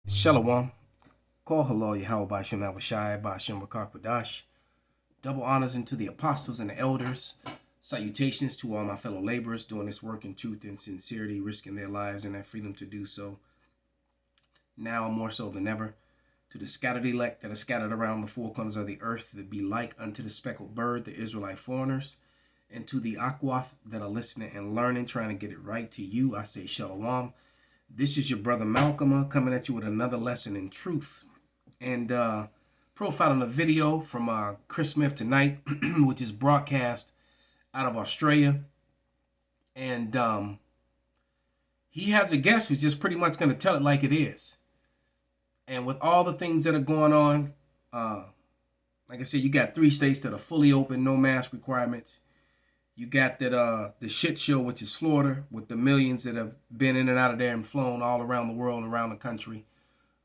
Shalom. Call hello Yahweh Shem Abishai Bashem Rakakwadash. Double honors unto the apostles and the elders. Salutations to all my fellow laborers doing this work in truth and sincerity, risking their lives and their freedom to do so. Now more so than ever. To the scattered elect that are scattered around the four corners of the earth, that be like unto the speckled bird, the Israelite foreigners. And to the Akwath that are listening and learning, trying to get it right, to you, I say Shalom. This is your brother Malcolm coming at you with another lesson in truth. And profiling a video from Chris Smith tonight, which is broadcast out of Australia. And he has a guest who's just pretty much going to tell it like it is. And with all the things that are going on, like I said, you got 3 states that are fully open, no mask requirements. You got that the shit show, which is Florida, with the millions that have been in and out of there and flown all around the world and around the country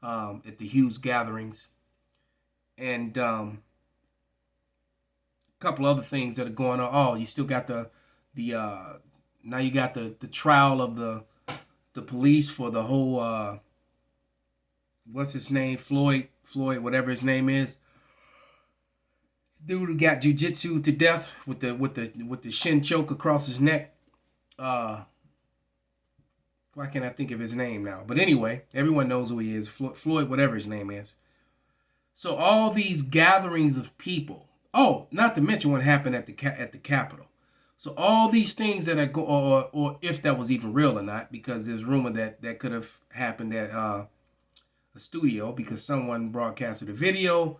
at the huge gatherings. And a couple other things that are going on. Oh, you still got the now you got the trial of the police for the whole what's his name, Floyd, whatever his name is. Dude who got jujitsu to death with the shin choke across his neck. Why can't I think of his name now? But anyway, everyone knows who he is. Floyd, whatever his name is. So all these gatherings of people. Oh, not to mention what happened at the Capitol. So all these things that are or if that was even real or not, because there's rumor that could have happened at a studio, because someone broadcasted a video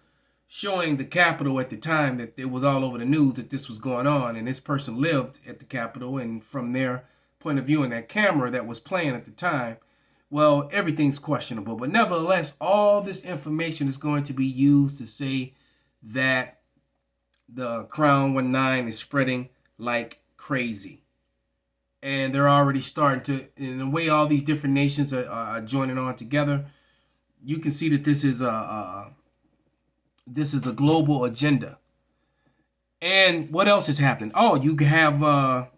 showing the Capitol at the time, that it was all over the news that this was going on, and this person lived at the Capitol, and from their point of view in that camera that was playing at the time, well, everything's questionable. But nevertheless, all this information is going to be used to say that the Crown 19 is spreading like crazy. And they're already starting to, in the way all these different nations are joining on together, you can see that this is a global agenda. And what else has happened? Oh, you have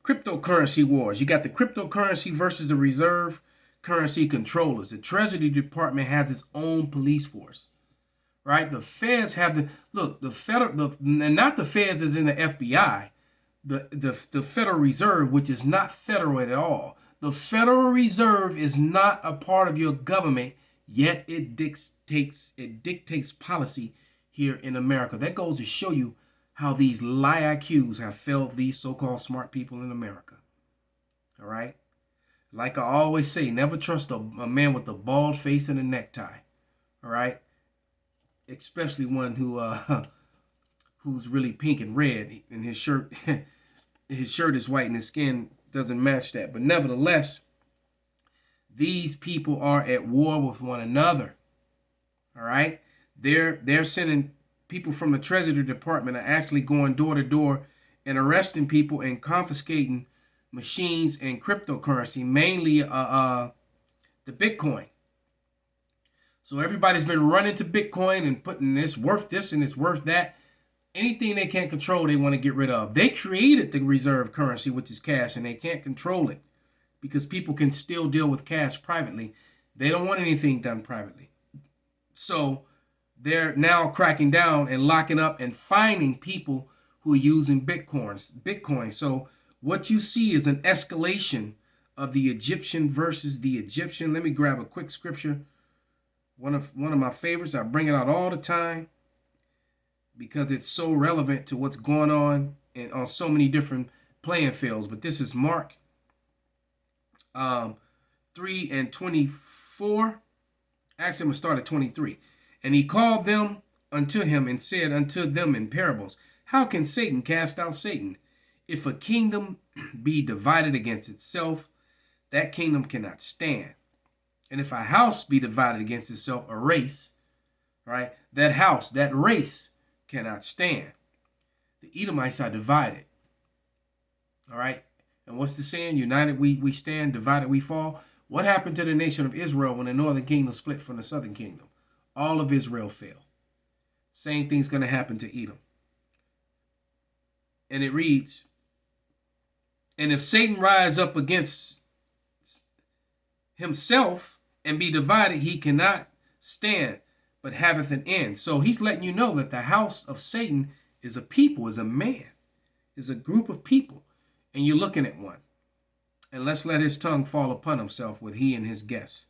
cryptocurrency wars. You got the cryptocurrency versus the reserve currency controllers. The Treasury Department has its own police force, right? The feds have the federal, and not the feds as in the FBI, the Federal Reserve, which is not federal at all. The Federal Reserve is not a part of your government, yet it dictates policy here in America. That goes to show you how these lie IQs have failed these so-called smart people in America. All right? Like I always say, never trust a man with a bald face and a necktie. All right? Especially one who's really pink and red, and his shirt is white and his skin doesn't match that. But nevertheless, these people are at war with one another. All right? They're sending people from the Treasury Department are actually going door to door and arresting people and confiscating machines and cryptocurrency, mainly the Bitcoin. So everybody's been running to Bitcoin and putting this worth this and it's worth that. Anything they can't control, they want to get rid of. They created the reserve currency, which is cash, and they can't control it because people can still deal with cash privately. They don't want anything done privately. So they're now cracking down and locking up and fining people who are using Bitcoin. So what you see is an escalation of the Egyptian versus the Egyptian. Let me grab a quick scripture. One of my favorites. I bring it out all the time because it's so relevant to what's going on and on so many different playing fields. But this is Mark 3:24. Actually, I'm going to start at 23. And he called them unto him and said unto them in parables, how can Satan cast out Satan? If a kingdom be divided against itself, that kingdom cannot stand. And if a house be divided against itself, a race, right? That house, that race cannot stand. The Edomites are divided. All right. And what's the saying? United we stand, divided we fall. What happened to the nation of Israel when the northern kingdom split from the southern kingdom? All of Israel fell. Same thing's going to happen to Edom. And it reads, and if Satan rise up against himself, and be divided, he cannot stand, but haveth an end. So he's letting you know that the house of Satan is a people, is a man, is a group of people, and you're looking at one. And let's let his tongue fall upon himself with he and his guests.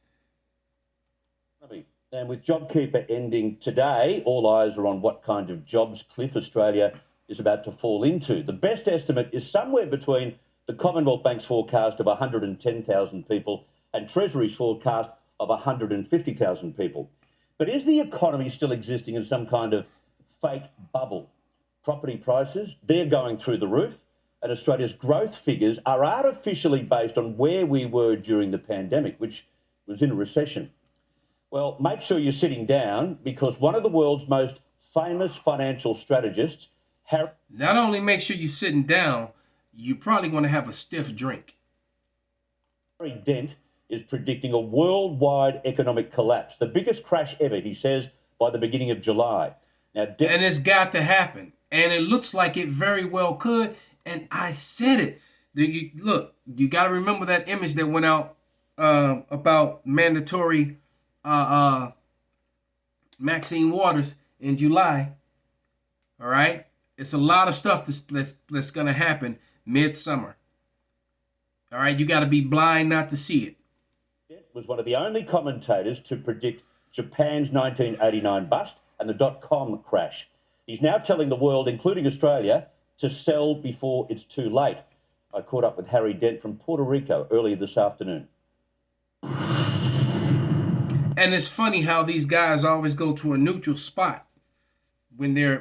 And with JobKeeper ending today, all eyes are on what kind of jobs cliff Australia is about to fall into. The best estimate is somewhere between the Commonwealth Bank's forecast of 110,000 people and Treasury's forecast of 150,000 people. But is the economy still existing in some kind of fake bubble? Property prices, they're going through the roof, and Australia's growth figures are artificially based on where we were during the pandemic, which was in a recession. Well, make sure you're sitting down, because one of the world's most famous financial strategists, not only make sure you're sitting down, you probably want to have a stiff drink. Harry Dent is predicting a worldwide economic collapse, the biggest crash ever, he says, by the beginning of July. Now, and it's got to happen. And it looks like it very well could. And I said it. Look, you got to remember that image that went out about mandatory Maxine Waters in July. All right? It's a lot of stuff that's going to happen midsummer. All right? You got to be blind not to see it. Was one of the only commentators to predict Japan's 1989 bust and the dot-com crash. He's now telling the world, including Australia, to sell before it's too late. I caught up with Harry Dent from Puerto Rico earlier this afternoon. And it's funny how these guys always go to a neutral spot when they're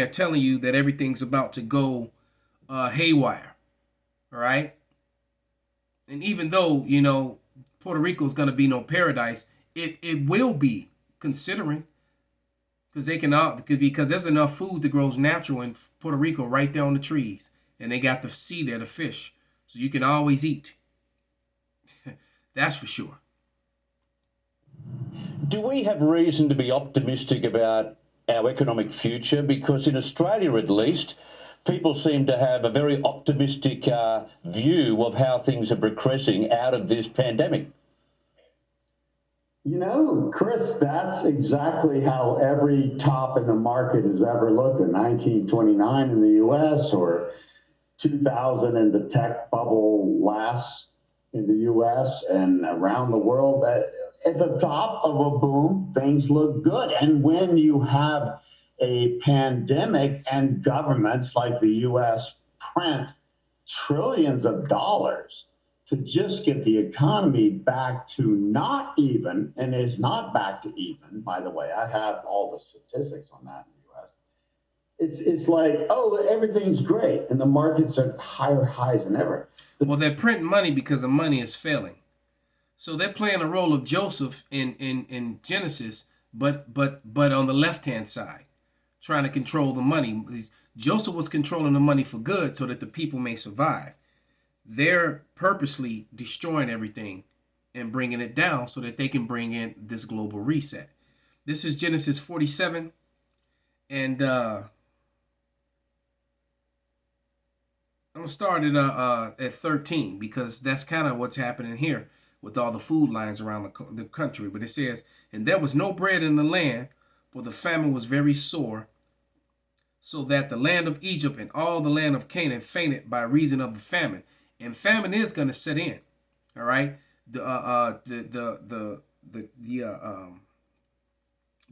telling you that everything's about to go haywire. All right? And even though, you know, Puerto Rico is going to be no paradise, it will be, considering, because there's enough food that grows natural in Puerto Rico right there on the trees, and they got the sea there, the fish, so you can always eat. That's for sure. Do we have reason to be optimistic about our economic future? Because in Australia, at least, people seem to have a very optimistic view of how things are progressing out of this pandemic. You know, Chris, that's exactly how every top in the market has ever looked at 1929 in the U.S. or 2000 in the tech bubble last in the U.S. and around the world. At the top of a boom, things look good. And when you have a pandemic and governments like the U.S. print trillions of dollars to just get the economy back to not even, and it's not back to even, by the way, I have all the statistics on that in the U.S. It's like, oh, everything's great, and the markets are higher highs than ever. Well, they're printing money because the money is failing. So they're playing the role of Joseph in Genesis, but on the left-hand side, trying to control the money. Joseph was controlling the money for good so that the people may survive. They're purposely destroying everything and bringing it down so that they can bring in this global reset. This is Genesis 47, and I'm going to start at 13 because that's kind of what's happening here with all the food lines around the country. But it says, and there was no bread in the land, for the famine was very sore, so that the land of Egypt and all the land of Canaan fainted by reason of the famine. And famine is going to set in. All right. The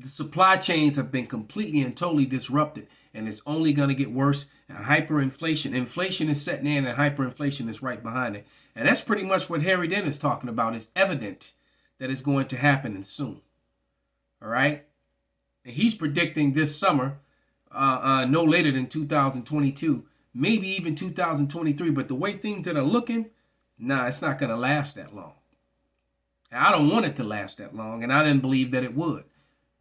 supply chains have been completely and totally disrupted, and it's only going to get worse. And hyperinflation. Inflation is setting in, and hyperinflation is right behind it. And that's pretty much what Harry Dent is talking about. It's evident that it's going to happen and soon. All right. And he's predicting this summer, no later than 2022. Maybe even 2023, but the way things that are looking, it's not going to last that long. I don't want it to last that long, and I didn't believe that it would,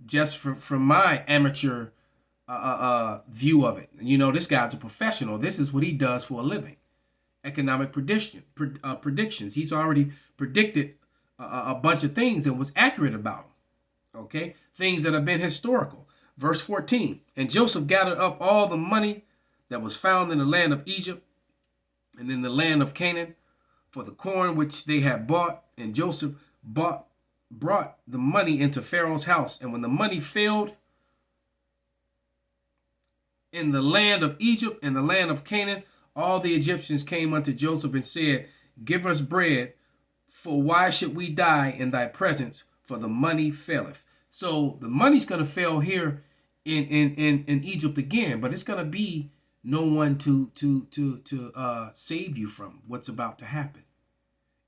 just from my amateur view of it. You know, this guy's a professional. This is what he does for a living. Economic predictions. He's already predicted a bunch of things and was accurate about them. Okay, things that have been historical. Verse 14, and Joseph gathered up all the money that was found in the land of Egypt and in the land of Canaan for the corn which they had bought. And Joseph brought the money into Pharaoh's house. And when the money failed in the land of Egypt and the land of Canaan, all the Egyptians came unto Joseph and said, give us bread, for why should we die in thy presence? For the money faileth. So the money's going to fail here in Egypt again, but it's going to be no one to save you from what's about to happen.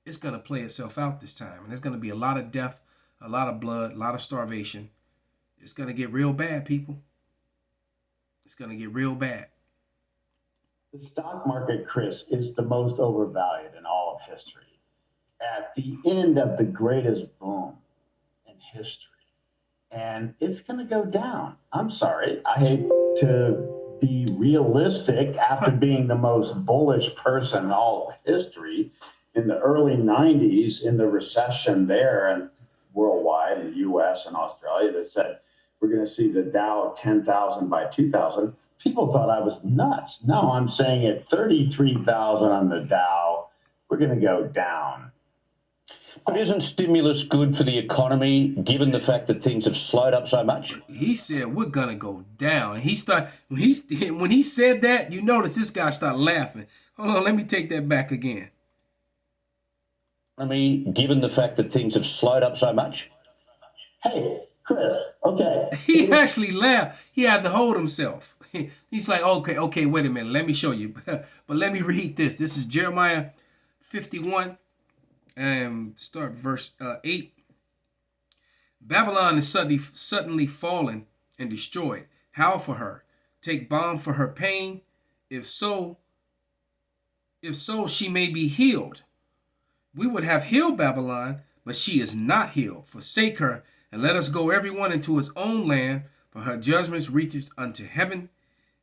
It's going to play itself out this time, and there's going to be a lot of death, a lot of blood, a lot of starvation. It's going to get real bad, people. It's going to get real bad. The stock market, Chris, is the most overvalued in all of history. At the end of the greatest boom in history. And it's going to go down. I'm sorry. I hate to be realistic after being the most bullish person in all of history. In the early 90s, in the recession there and worldwide, in the US and Australia, that said, we're going to see the Dow 10,000 by 2000. People thought I was nuts. No, I'm saying at 33,000 on the Dow, we're going to go down. But isn't stimulus good for the economy, given the fact that things have slowed up so much? He said we're gonna go down. And when he said that, you notice this guy started laughing. Hold on, let me take that back again. Given the fact that things have slowed up so much? Hey, Chris, okay. He actually laughed. He had to hold himself. He's like, okay, wait a minute. Let me show you. But let me read this. This is Jeremiah 51. Start verse 8. Babylon is suddenly fallen and destroyed. Howl for her. Take balm for her pain. If so, she may be healed. We would have healed Babylon, but she is not healed. Forsake her, and let us go everyone into his own land, for her judgments reaches unto heaven,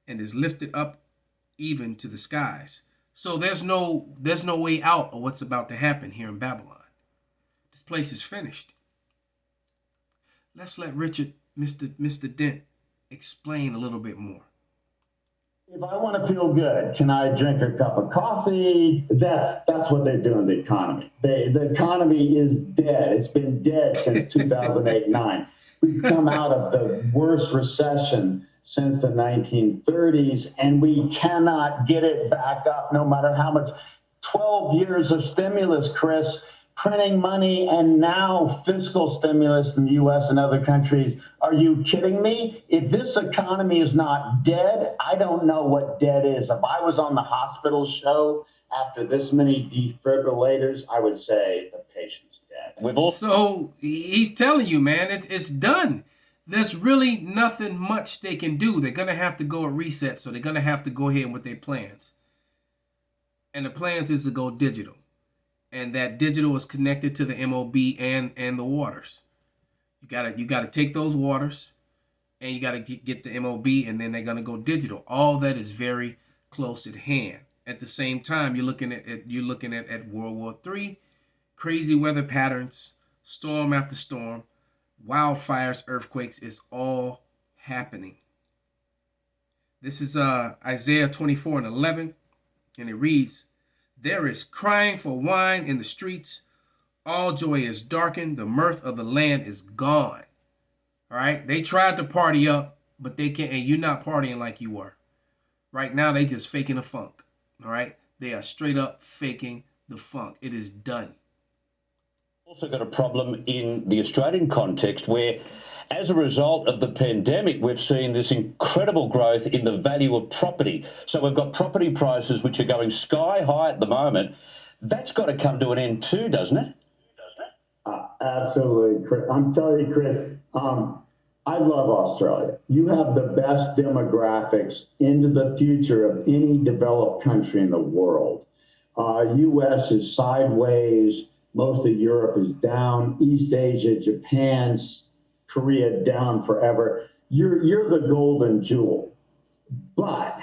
and is lifted up even to the skies. So there's no way out of what's about to happen here in Babylon. This place is finished. Let's let Richard, Mr. Dent, explain a little bit more. If I want to feel good, can I drink a cup of coffee? That's what they do in the economy. The economy is dead. It's been dead since 2008-9. We've come out of the worst recession since the 1930s, and we cannot get it back up no matter how much. 12 years of stimulus, Chris, printing money, and now fiscal stimulus in the U.S. and other countries. Are you kidding me? If this economy is not dead, I don't know what dead is. If I was on the hospital show after this many defibrillators, I would say the patient's dead. So he's telling you, man, it's done. There's really nothing much they can do. They're going to have to go and reset. So they're going to have to go ahead with their plans. And the plans is to go digital. And that digital is connected to the MOB and the waters. You gotta take those waters and you got to get the MOB, and then they're going to go digital. All that is very close at hand. At the same time, you're looking at World War III, crazy weather patterns, storm after storm, wildfires, earthquakes. It's all happening. This is Isaiah 24:11, and it reads, "There is crying for wine in the streets. All joy is darkened. The mirth of the land is gone." All right. They tried to party up, but they can't. And you're not partying like you were. Right now, they just faking the funk. All right. They are straight up faking the funk. It is done. Also got a problem in the Australian context where, as a result of the pandemic, we've seen this incredible growth in the value of property. So we've got property prices which are going sky high at the moment. That's got to come to an end too, doesn't it? Absolutely, Chris. I'm telling you, Chris, I love Australia. You have the best demographics into the future of any developed country in the world. U.S. is sideways. Most of Europe is down. East Asia, Japan, Korea down forever. You're the golden jewel. But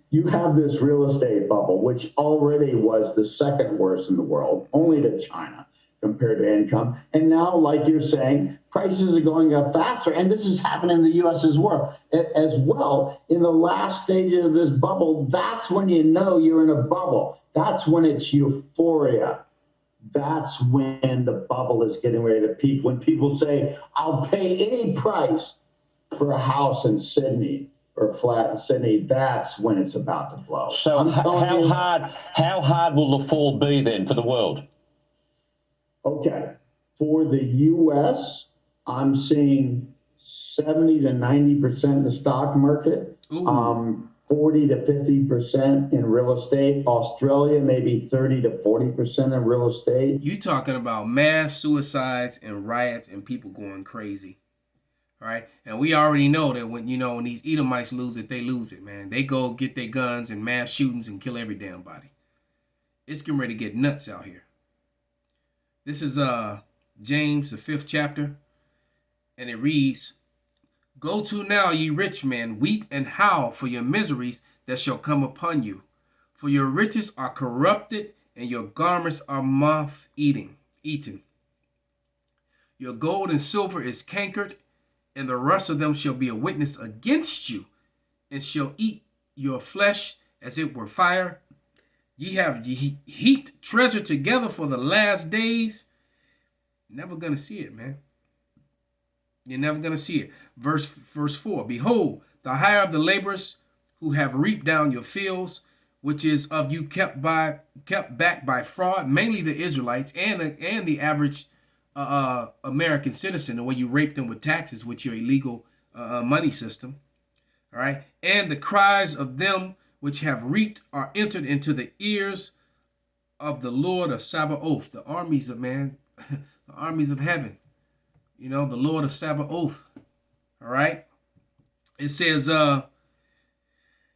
you have this real estate bubble, which already was the second worst in the world, only to China compared to income. And now, like you're saying, prices are going up faster. And this is happening in the U.S. as well. In the last stage of this bubble, that's when you know you're in a bubble. That's when it's euphoria. that's when the bubble is getting ready to peak. When people say, I'll pay any price for a house in Sydney or a flat in Sydney, that's when it's about to blow. So how hard will the fall be then for the world? Okay. For the U.S., I'm seeing 70 to 90% in the stock market, 40 to 50% in real estate. Australia, maybe 30 to 40% in real estate. You talking about mass suicides and riots and people going crazy. All right. And we already know that when these Edomites lose it, they lose it, man. They go get their guns and mass shootings and kill every damn body. It's getting ready to get nuts out here. This is James, the 5th chapter, and it reads, Go to now, ye rich men, weep and howl for your miseries that shall come upon you. For your riches are corrupted, and your garments are moth-eaten. Your gold and silver is cankered, and the rust of them shall be a witness against you, and shall eat your flesh as it were fire. Ye have heaped treasure together for the last days. Never gonna see it, man. You're never gonna see it. Verse 4. Behold, the hire of the laborers who have reaped down your fields, which is of you kept back by fraud, mainly the Israelites and the average American citizen, the way you rape them with taxes with your illegal money system. All right. And the cries of them which have reaped are entered into the ears of the Lord of Sabaoth, the armies of man, the armies of heaven. The Lord of Sabaoth. All right. It says,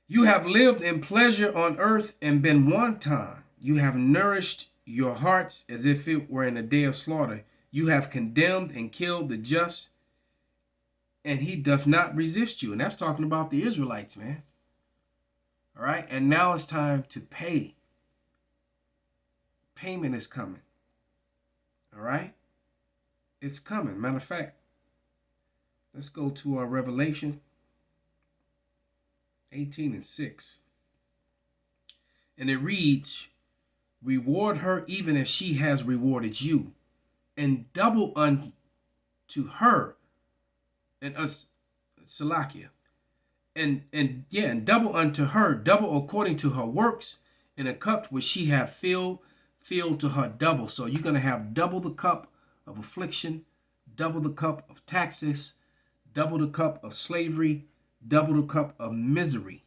you have lived in pleasure on earth and been wanton. You have nourished your hearts as if it were in a day of slaughter. You have condemned and killed the just, and he doth not resist you. And that's talking about the Israelites, man. All right. And now it's time to pay. Payment is coming. All right. It's coming. Matter of fact, let's go to our Revelation 18:6. And it reads, Reward her even as she has rewarded you, and double unto her, and us, Salakia, and double unto her, double according to her works, in a cup which she hath filled to her double. So you're going to have double the cup of affliction, double the cup of taxes, double the cup of slavery, double the cup of misery.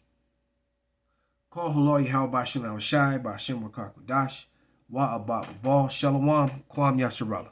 Call Halal Yahweh Bashan Al Shai, Bashan Wakakudash, Wa Abba Bal Shalom, Kwam Yasharallah.